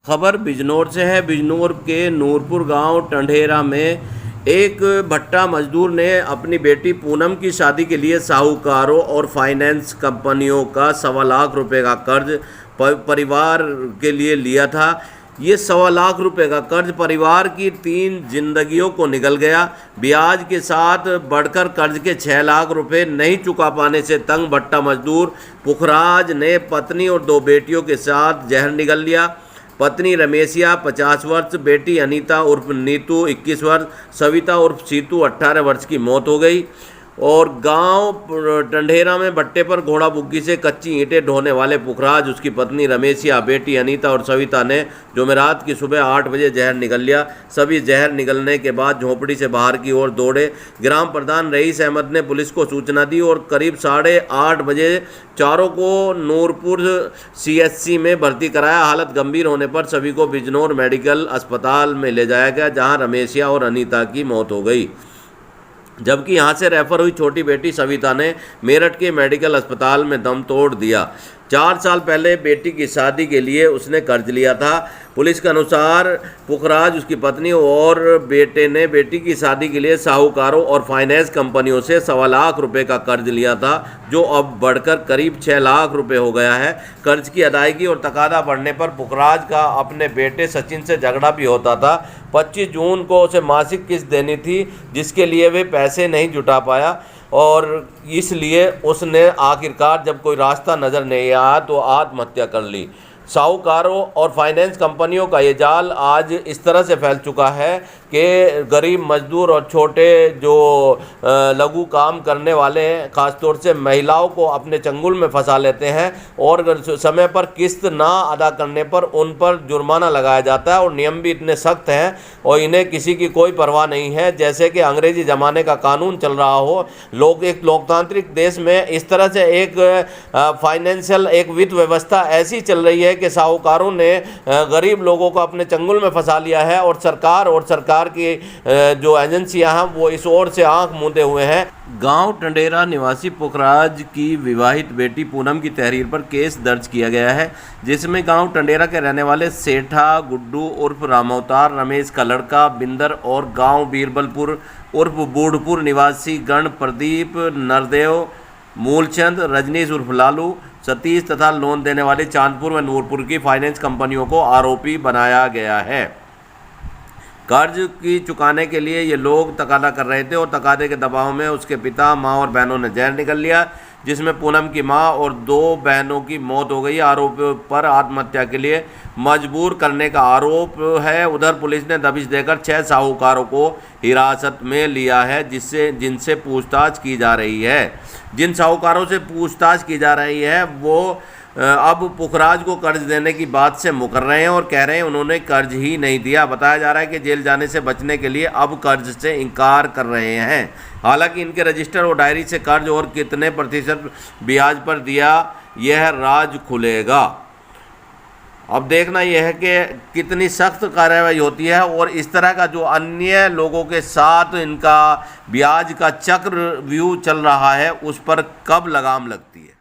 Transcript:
खबर बिजनौर से है। बिजनौर के नूरपुर गांव टंडेरा में एक भट्टा मजदूर ने अपनी बेटी पूनम की शादी के लिए साहूकारों और फाइनेंस कंपनियों का 1.25 लाख रुपए का कर्ज परिवार के लिए लिया था। ये 1.25 लाख रुपए का कर्ज परिवार की 3 जिंदगियों को निगल गया। ब्याज के साथ बढ़कर कर्ज के 6 लाख रुपए नहीं चुका पाने से तंग भट्टा मजदूर पुखराज ने पत्नी और 2 बेटियों के साथ जहर निगल लिया। पत्नी रमेशिया 50 वर्ष, बेटी अनीता उर्फ नीतू 21 वर्ष, सविता उर्फ सीतू 18 वर्ष की मौत हो गई। और गांव टंडेरा में भट्टे पर घोड़ा बुग्गी से कच्ची ईंटें ढोने वाले पुखराज, उसकी पत्नी रमेशिया, बेटी अनीता और सविता ने जुमेरात की सुबह 8 बजे जहर निगल लिया। सभी जहर निगलने के बाद झोंपड़ी से बाहर की ओर दौड़े। ग्राम प्रधान रईस अहमद ने पुलिस को सूचना दी और करीब 8:30 बजे चारों को नूरपुर CHC में भर्ती कराया। हालत गंभीर होने पर सभी को बिजनौर मेडिकल अस्पताल में ले जाया गया, जहां रमेशिया और अनीता की मौत हो गई, जबकि यहां से रेफर हुई छोटी बेटी सविता ने मेरठ के मेडिकल अस्पताल में दम तोड़ दिया। 4 साल पहले बेटी की शादी के लिए उसने कर्ज लिया था। पुलिस के अनुसार पुखराज, उसकी पत्नी और बेटे ने बेटी की शादी के लिए साहूकारों और फाइनेंस कंपनियों से 1.25 लाख रुपए का कर्ज लिया था, जो अब बढ़कर करीब 6 लाख रुपए हो गया है। कर्ज की अदायगी और तकादा बढ़ने पर पुखराज का अपने बेटे सचिन से झगड़ा भी होता था। 25 जून को उसे मासिक किस्त देनी थी, जिसके लिए वे पैसे नहीं जुटा पाया और इसलिए उसने आखिरकार जब कोई रास्ता नज़र नहीं आया तो आत्महत्या कर ली। साहूकारों और फाइनेंस कंपनियों का ये जाल आज इस तरह से फैल चुका है कि गरीब मजदूर और छोटे जो लघु काम करने वाले हैं, ख़ासतौर से महिलाओं को अपने चंगुल में फंसा लेते हैं और समय पर किस्त ना अदा करने पर उन पर जुर्माना लगाया जाता है। और नियम भी इतने सख्त हैं और इन्हें किसी की कोई परवाह नहीं है, जैसे कि अंग्रेजी ज़माने का कानून चल रहा हो। एक लोकतांत्रिक देश में इस तरह से एक फाइनेंशियल एक वित्त व्यवस्था ऐसी चल रही है कि साहूकारों ने गरीब लोगों को अपने चंगुल में फंसा लिया है और सरकार की जो एजेंसियां हैं वो इस ओर से आंख मूंदे हुए हैं। गांव टंडेरा निवासी पुखराज की विवाहित बेटी पूनम की तहरीर पर केस दर्ज किया गया है, जिसमें गांव टंडेरा के रहने वाले सेठा गुड्डू उर्फ रामअवतार, रमेश का लड़का बिंदर और गांव बीरबलपुर उर्फ बूढ़पुर निवासी गण प्रदीप, नरदेव, मूलचंद, रजनीश उर्फ लालू, सतीश तथा लोन देने वाली चांदपुर व नूरपुर की फाइनेंस कंपनियों को आरोपी बनाया गया है। कर्ज की चुकाने के लिए ये लोग तकादा कर रहे थे और तकादे के दबाव में उसके पिता, मां और बहनों ने जहर निगल लिया, जिसमें पूनम की मां और 2 बहनों की मौत हो गई। आरोपियों पर आत्महत्या के लिए मजबूर करने का आरोप है। उधर पुलिस ने दबिश देकर 6 साहूकारों को हिरासत में लिया है, जिनसे पूछताछ की जा रही है। जिन साहूकारों से पूछताछ की जा रही है वो अब पुखराज को कर्ज देने की बात से मुकर रहे हैं और कह रहे हैं उन्होंने कर्ज ही नहीं दिया। बताया जा रहा है कि जेल जाने से बचने के लिए अब कर्ज से इनकार कर रहे हैं। हालांकि इनके रजिस्टर और डायरी से कर्ज और कितने प्रतिशत ब्याज पर दिया, यह राज खुलेगा। अब देखना यह है कि कितनी सख्त कार्रवाई होती है और इस तरह का जो अन्य लोगों के साथ इनका ब्याज का चक्रव्यूह चल रहा है उस पर कब लगाम लगती है।